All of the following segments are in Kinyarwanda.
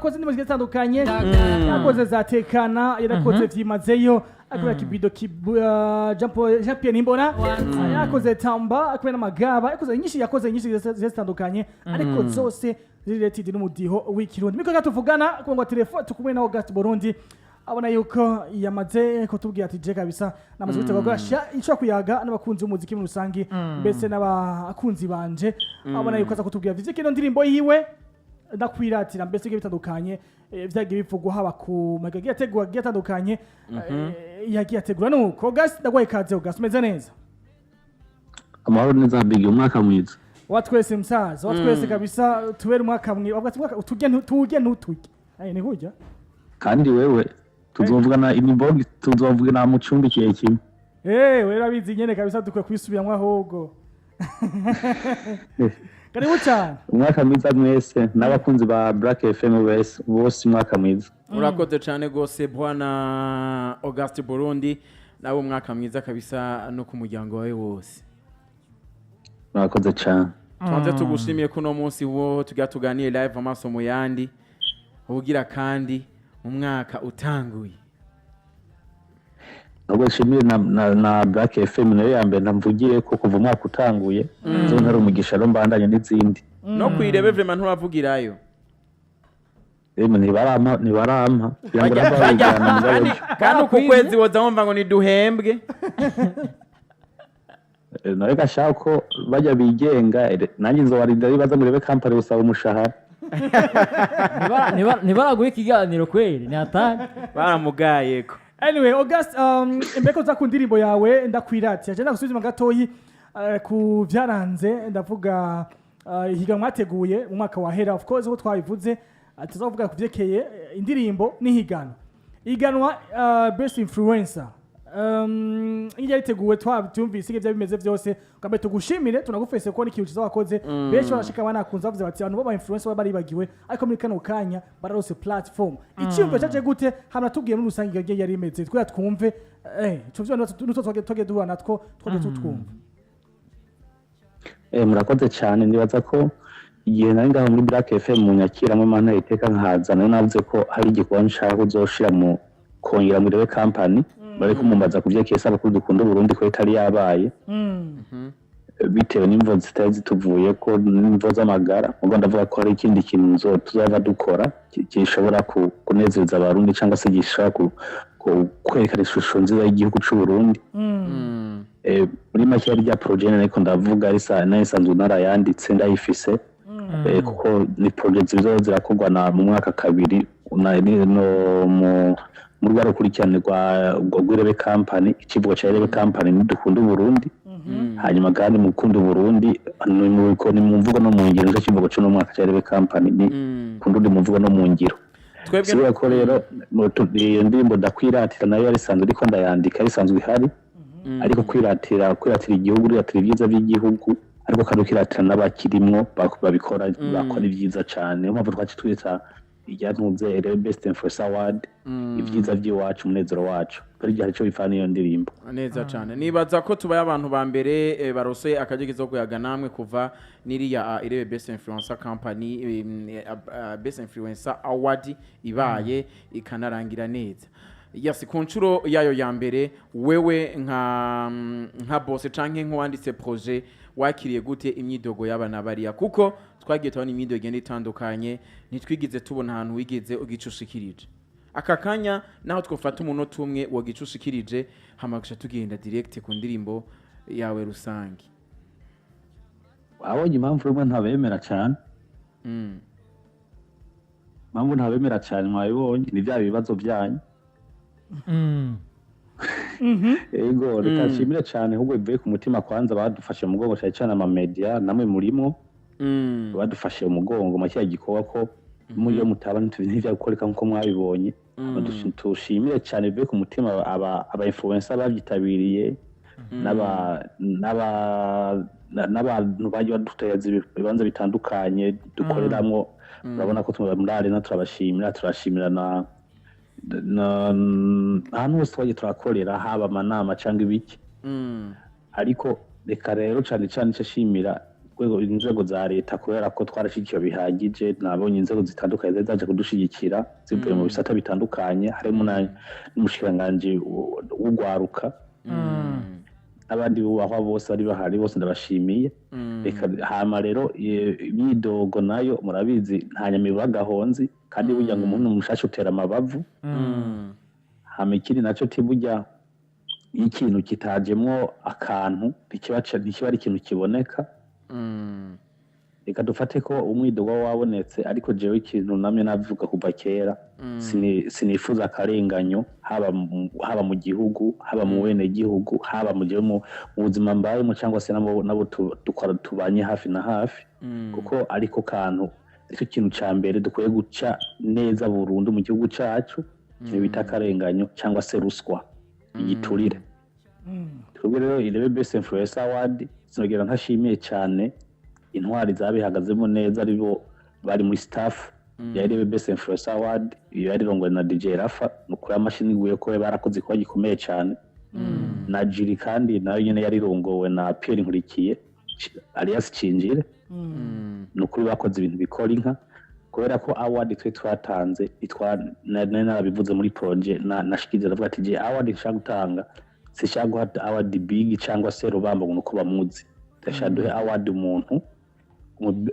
akoze indimi zitandukanye yakoze za tekana yarakoze vyimazeyo akora kibido Jean Pierre Nimbona yakoze tamba akora n'amagaba yakoze nyinshi zitandukanye ariko zose related n'umudiho w'ikirundi miko gatuvugana kwa telefone tukumwe na August Burundi abona yuko yamaze kutubwira ati je kabisa namaze gutegurasha ico kuyaga n'abakunzi b'umuziki mu rusangi mbese n'abakunzi banje abona yuko aza kutubwira viziki no ndirimbo yiwe ndakwiratira mbese bitandukanye vyagiye bivugwa haba ku magagiye ategura gatandukanye yagiye ategura nuko August ndagwaye kaze August meze neza amahoro neza bigi umwaka mwiza watwese msaza watwese kabisa tubere umwaka mwiza tujye ntutuge ni hujya kandi wewe tuzovugana imibog tuzovugana mu cumbi kiye kimwe werabizi nyene kabisa dukwe kwisubiramwe ahogo karibu cyane umwaka mwiza mwese n'abakunzi ba Black FM bose umwaka mwiza urakoze cyane gose bwana August Burundi nawe umwaka mwiza kabisa no ku muryango wawe wose urakoze cyane twanze tugushimiye kuno munsi wo tuganiye live amaso mu yandi ubugira kandi umwaka utanguye nubwo shimire na Black FM nayo yambere namvugiye ko kuva umwaka utanguye zo ntari umugisha ro mbandanye n'izindi no kwirebe vraiment nturavugirayo nibarampa kandi uko kwezi woza wumva ngo niduhembwe nawe gashaka ko bajya bigenga nanjye nzobarinda bibaza murebe company usaba umushahara nibaraguha ikiganiro kweli ni hatari baramugayeko anyway August imbeko za kundirimbo yawe ndakwiratiye je ndagusubizima gatoyi ku byaranze ndavuga higa mwateguye mu mwaka wahera of course ko twabivuze tuzavuga kuvyekeye indirimbo nihigana iganwa best influencer ingiye iteguwe twabyumvise ibyo bimeze byose ukambe tugushimire tunagufese ko n'ikintu kizawakoze benshi barashika banakunza bavuze bati abantu baba influencer bari bagiwe ariko muri kano kanya bararose platform icyumve cyaje gute hamna tubwiye muri rusangi gagiye yari imeze twe twumve tuvyo nuto twage duhura natwo twage tutwumva murakoze cyane nibaza ko igihe nari ngaho muri Black FM mu nyakira mu mana iteka nkaza navuze ko hari igikorwa nshaka kuzoshira mu kongera muri we company bariko mumbaza kuvyekeye sabakuru dukunda Burundi ko itari yabaye bitewe n'imvo zitari zituvuye ko n'imvo z'amagara ubwo ndavuga ko hari ikindi kintu tuzava dukora gishobora kunezeza abarundi cyangwa se gishobora kwerekana ishusho nziza y'igihugu cy'u Burundi muri make yari rya projet ariko ndavuga isanzwe narayanditse ndayifise kuko ni project zizo zirakorwa mu mwaka kabiri mu rwego rukurikirana rw'Irebe Company ikivugo cya Irebe Company dukunda Burundi hanyuma kandi mu kunda Burundi ni mu mvugo no mu ngiro cy'ikivugo cyo no mwaka cya Irebe Company ni kunda mu mvugo no mu ngiro twebwe ko rero iyo ndirimbo ndakwiratira nayo yari sanzwe ariko ndayandika ari sanzwe ihari ariko kwiratira igihugu kwiratira ibyiza by'igihugu ariko kadukiratira n'abakirimwo babikora bakora ibyiza cyane mpamvu twacitwita ijyantuze Best Influencer Award ibyiza by'iwacu umunezero wacu bari gihe cyo bifana iyo ndirimbo neza cyane nibaza ko tubaye abantu ba mbere barose akagegezo kuyaga namwe kuva niriya Irebe Best Influencer Company Best Influencer Award ibaye ikanarangira neza yasi ku nshuro yayo ya mbere wewe nka boss canke nk'uwanditse projet wakiriye gute imyidogo y'abana bariya kuko twagiye tubona imyidogo igenda itandukanye nitwigize tubona ahantu wigeze ugicushikirije aka kanya naho twofata umunota umwe wagicushikirije hamagisha tugenda direct ku ndirimbo yawe rusangi wabonye impamvu rumwe ntabemera cyane impamvu ntabemera cyane mwabibonye ni bya bibazo byanyu ego reka nshimire cyane ahubwo bivuye ku mutima kwanza badufashe mu mugongo cyane ama media namwe murimo badufashe mu mugongo make yagikorwa ko muri yo mutabana n'ibintu gukoreka nkuko mwabibonye tushimire cyane bivuye ku mutima aba influencer babyitabiriye n'abantu bagiye baduteza ibibanza bitandukanye dukoreramo urabona ko muri arena turashimira ahantu hose twagiye turakorera haba amanama cyangwa ibiki ariko reka rero cyane icyo ashimira rwego inzego za leta kubera ko twarashigikiwe bihagije nabonye inzego zitandukanye zari zaje kudushigikira zivuye mu bisata bitandukanye harimo n'umushikiranganji w'ugwaruka abandi bubahwa bose bari bahari bose ndabashimiye reka hama rero imyidogo nayo murabizi nta nyamibu gahonzi kandi burya ngo umuntu mushasha utera amabavu hama ikindi naco tiburya ikintu kitajemwo akantu ntikiba ari ikintu kiboneka reka dufate ko umwidogo wabonetse ariko jewe ikintu namye navuga kuva kera sinifuza akarenganyo haba mu gihugu haba mu wene gihugu haba mu buzima mbayemo cyangwa se nabo tubanye hafi na hafi kuko ariko kantu ariko kintu ca mbere dukwiye guca neza burundu mu gihugu cacu kintu bita akarenganyo cyangwa se ruswa igiturire twebwe rero irebe Best Influencer Award sinogera ntashimiye cyane intwari zabihagazemo neza aribo bari muri staff ya irebe Best Influencer Award iyo yarirongwe na DJ Rafa nukuri amashini guye ko barakoze kwa gikomeye cyane na Jiri kandi nayo nyene yarirongowe na Pierre Nkurikiye alias Cinjire nukuri bakoze ibintu bikora inka kubera ko award twe twatanze narabivuze muri project nashikije ndavuga ati je award nshaka gutanga sishaka guha award big cyangwa se rubamba nuko bamuzi ndashaduhe award umuntu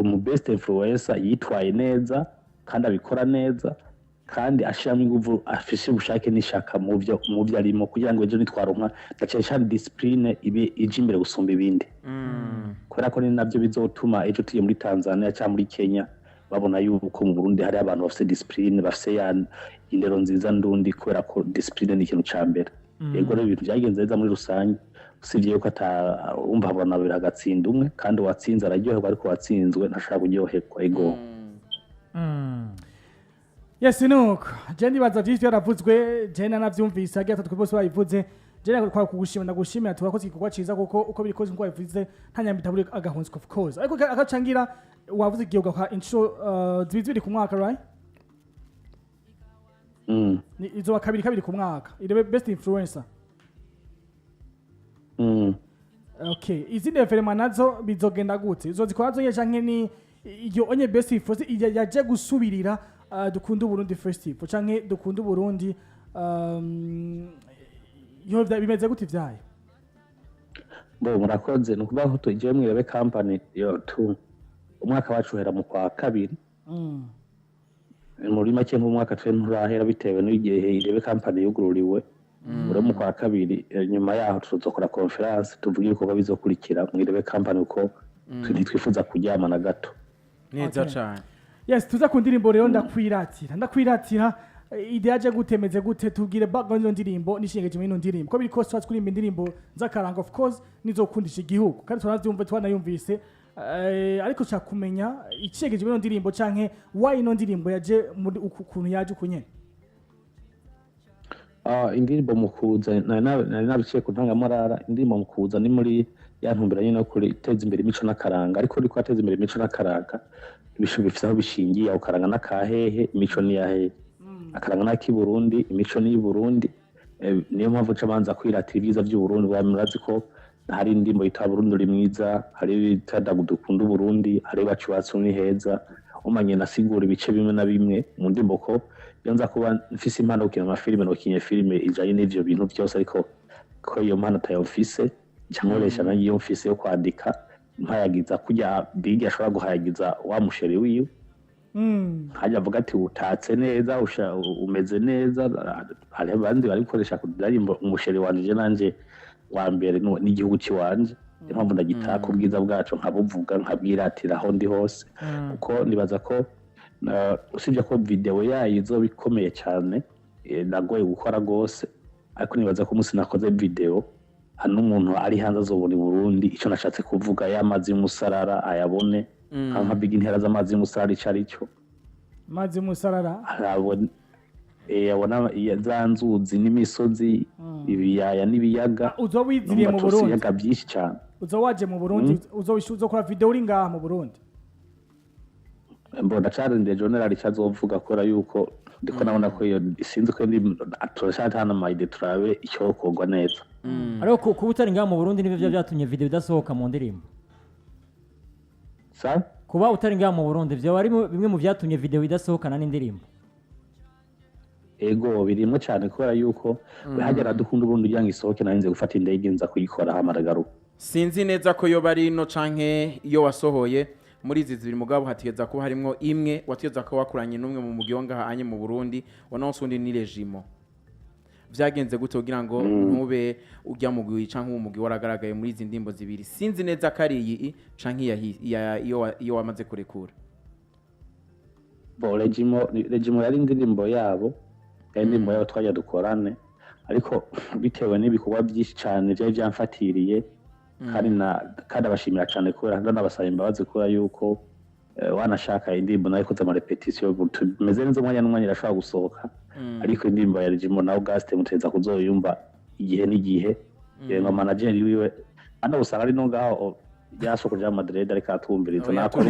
umu best influencer yitwaye neza kandi abikora neza kandi ashiramo ingufu afishe ubushake n'ishaka mu byo arimo kugira ngo ejo nitwaronka ndacesha discipline ibe ije imbere gusumba ibindi kubera ko ni nabyo bizotuma ejo tuye muri Tanzania cyangwa muri Kenya babona yuko mu Burundi hari abantu bafite discipline bafite indero nziza ndundi kubera ko discipline ni ikintu cyambere yego rero ibintu byagenze neza muri rusange usibye yuko umva abana babiri agatsinda umwe kandi watsinze araryoherwa ariko watsinzwe ntashaka kuryoherwa ego yes nuko je ndibaza byinshi byaravuzwe je nanavyumvise agiye atatu bose bayivuze je nakora kugushima ndagushimira turakoze igikorwa ciza kuko uko birikoze ngo bayivuze ntanyambitabure agahonzi of course ariko akacangira wavuze igihugu kwa inshuro zibiri ku mwaka right ni izo kabiri ku mwaka irebe Best Influencer okay izindi evenema nazo bizogenda gute izo zikora zo canke ni iyo onye Best Influencer yaje gusubirira dukunda Burundi Festival canke dukunda Burundi yo bimeze gute vyayo bo murakoze nukubaho tuje mwirebe company yo tu umwaka wacu hera mu kwa kabiri muri make nk'umwaka twe nturahera bitewe n'igihe irebe company yugururiwe muri mu kwa kabiri nyuma yaho tuzokora conference tuvuga ibikorwa bizokurikira mwirebe company uko twifuza kujyama na gato neza cyane yes tuza ku ndirimbo rero ndakwiratira ide yaje gutemeze gute tubwire background yo ndirimbo nishingeje muri ndirimbo ko biriko twatse kurimba indirimbo zakaranga of course nizokundisha igihugu kandi twanavyumva twanayumvise ariko cha kumenya icishegeje muri ndirimbo canke why ino ndirimbo yaje muri ukuntu yaje kunyene indirimbo mukuza nabiciye ku ntangamarara indirimbo mukuza ni muri yantumbira nyine kuri iteza imbere imico n'akaranga ariko riko ateza imbere imico n'akaranga bifite aho bishingiye aho karanga n'akahehe imico ni yahehe akaranga n'aki Burundi imico ni Burundi niyo mpamvu cabanza kwiratira ibyiza by'u Burundi bamurazi ko hari indirimbo yita Burundi uri mwiza hari itadagu dukunda Burundi hari bacu batsuni heza umanye nasigura ibice bimwe na bimwe mu ndirimbo ko iyo nza kuba mfise impano gukina amafilime no kinye filime ijanye n'ivyo bintu byose ariko ko iyo mpano tayofise cyankoresha nayo mfise yo kwandika mpayagiza kujya bigi ashobora guhayagiza wa musheri wiwe hajya avuga ati utatse neza umeze neza hari abandi bari gukoresha kudirimbo umusheri wanje nanje wa mbere n'igihugu ciwanje impamvu ndagitaka ubwiza bwacu nkabuvuga nkabwiratira aho ndi hose kuko nibaza ko usibye ko video yayo izoba ikomeye cyane nagoye gukora gose ariko nibaza ko umunsi nakoze video hano umuntu ari hanze azobona i Burundi icyo nashatse kuvuga y'amazi y'umusarara ayabone nka big intera z'amazi y'umusarara icyo amazi y'umusarara yabona za nzuzi n'imisozi ibiyaya n'ibiyaga uzowiziriye mu Burundi yaga byinshi cyane uzowaje mu Burundi uzokora video uri ngaha mu Burundi mbona charinde general cyazovuga kora yuko ndiko nabona ko iyo sinzi ko ndi turashaka hana mayide turabe icyo kogwa neza ariko kuba utari ngaha mu Burundi nibyo byatumye video idasohoka mu ndirimbo sa kuba utari ngaha mu Burundi byo ari bimwe mu byatumye video idasohokana n'indirimbo ego birimwe cyane kubera yuko hagera dukunda ubundi kugira ngo isohoke narinze gufata indege nza kuyikora hamaragaruka sinzi neza ko yo bari no canke iyo wasohoye muri izi zibiri mugabo hatigeza kuba harimo imwe watigeza ko wakuranye n'umwe mu mugi wangaha anye mu Burundi wanonse undi ni Regimo vyagenze gute kugira ngo ntube ujya mu gwi canke umugi waragaragaye muri izi ndimbo zibiri sinzi neza kari iyi canke iyo wamaze kurekura bo Regimo yari indirimbo yabo indirimbo yabo twajya dukorane ariko bitewe n'ibikorwa byinshi cyane byari byamfatiriye kandi abashimira cyane kubera ndanabasaba imbabazi kubera yuko wanashaka indirimbo nayo ikoze amarepetisiyo tumeze neza umwanya n'umwanya irashobora gusohoka ariko indirimbo ya Regimo na Auguste muteza kuzoyumva igihe n'igihe ngo manager wiwe anda usanga ari no ngaho yasoko ja Madrid ariko atumbiriza nako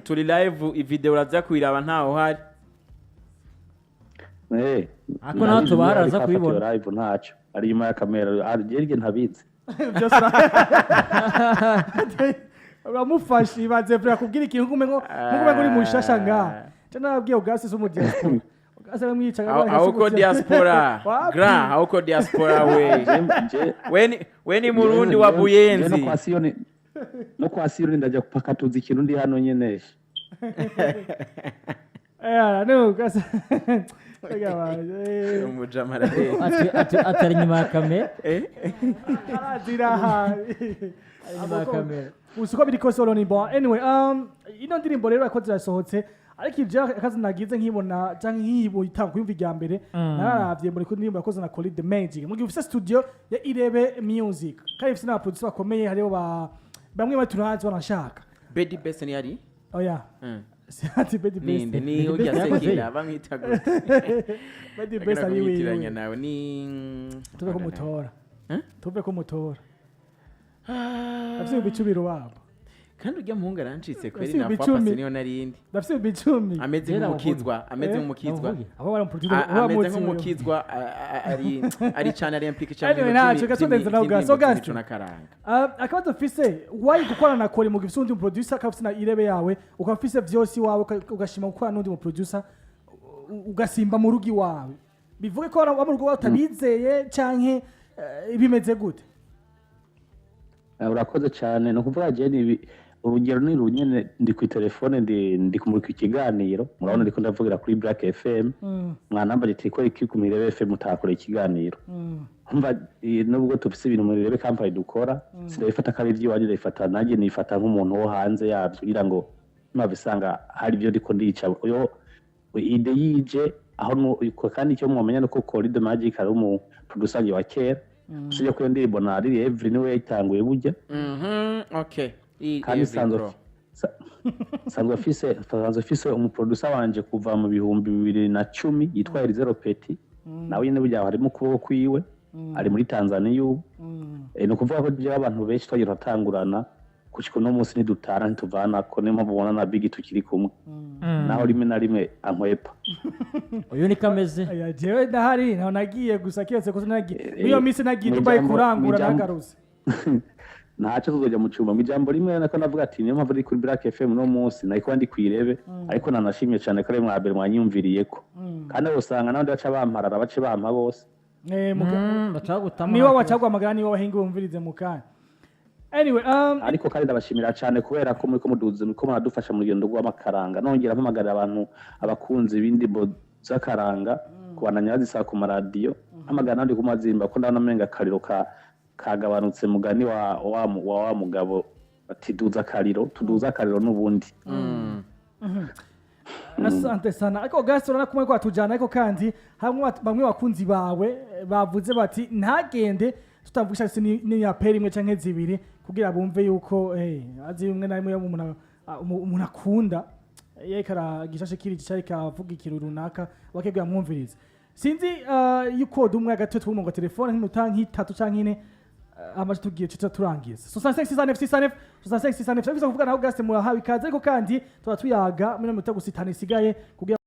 turi live video uraza kwiraba ntaho hari ako nato baraza kubibona live ntacyo ari nyuma ya kamera arige ntabizi uramufashe ibanze vura kubwira ikintu ngume ngo uri mu shasha nga cyane nabwiye Auguste zo mu diaspora Auguste bamwicaga auko diaspora gra auko diaspora we ni Murundi wa Buyenzi no kwa Siyoni ndajya kupaka tuzi ikintu ndi hano nyene no Auguste umujamara atari nyuma ya kamera aradira usuko biri ko solo ni bon anyway ino ndirimbo rero yakoze yasohotse ariko ivyo akazi nagize nkibona canke nkibo itanga kuyumva irya mbere nararavye muri ndirimbo yakoze na Call the Magic mu gihe ufise studio ya Irebe Music kandi ufise na producer bakomeye hariho bamwe batunazi banashaka Bedi Best ni yari oya Ati Bedi Best ni ujya sekira bamwita gute Bedi Best ari wiwe nawe ni tuve ko mutora afite ibicubiro wabo kandi ujya muhunga arancitse kweri na papa niyo narindi afite ibicumi ameze nk'umukizwa ameze nk'umukizwa ari cyane ari implique cyane ntacyo gatondenza nawe gaso gaso akabazo ufise why gukorana na Kore mu gifite undi producer akafite na Irebe yawe ukafise byose wawe ugashima gukorana n'undi mu producer ugasimba mu rugi wawe bivuge ko wa mu rugo utabizeye canke bimeze gute urakoze cyane no kuvuga je urugero ni runyene ndi ku telefone ndi kumurika ikiganiro murabona ndiko ndavugira kuri Black FM mwanamba gitiko iki ku Mirebe FM utakora ikiganiro umva nubwo tufise ibintu muri Mirebe company dukora sinabifata kabiri by'iwaje ndifata nanjye nifata nk'umuntu wo hanze yabyo kugira ngo mabisanga hari byo ndiko ndica yo ide yije aho kandi icyo mwamenya nuko Call the Magic ari mu producer wa kera sije ko ndirimbo na riri every niwe yatanguye bujya okay kandi sanzwe fise umuproducer wanje kuva mu bihumbi 2010 yitwa Zero Peti nawe nyene bujya hari mu kuboko kwiwe ari muri Tanzania ubu no kuvuga ko byo abantu benshi twagira batangurana kuko no munsi nidutara ntuvana ko nimo mubona na Big tukiri kumwe naho rimwe na rimwe ankwepa uyu ni kameze jewe ndahari naho nagiye gusa kiyose ko nagiye niyo minsi nagiye Dubai kurangura nagaruze ntacyo tuzoja mu cyumba mu jambo rimwe nako navuga ati niyo mpamvu ari kuri Black FM no munsi nayiko ndi kwirebe ariko nanashimye cyane ko remwe abere mwanyumviriye ko kandi usanga nabandi baca bamparara bace bampa bose bacagutama niwo wacagwamagana niwo wahinga umvirize mukanya anyway ariko kandi ndabashimira cyane kubera ko muri ko muduze ko muradufasha mu rugendo rw'amakaranga nongera mpamagarira abantu abakunzi b'indimbo z'akaranga kubananya bazisaba ku maradiyo amagana ndi kumazimba ko ndabona menga kariro kagabanutse mugani wa mugabo ati tuduza akariro n'ubundi asante sana ariko Auguste urana kumwe kwatujana ariko kandi hamwe bamwe bakunzi bawe bavuze bati ntagende tutavugisha ni ya peri imwe canke zibiri kugira bumve yuko azi umwe na rimwe umuntu akunda yekara gishashe kiri gicaye kavuga ikintu runaka bakebwa mwumviriza sinzi yuko dumwe gatatu twumungo telefone nk'umutanki 3 canke 4 amaje tugiye turangiza 66 biza kuvuga na Auguste murahawe ikaze ariko kandi tuba tuyaga muri minota gusitana isigaye kugira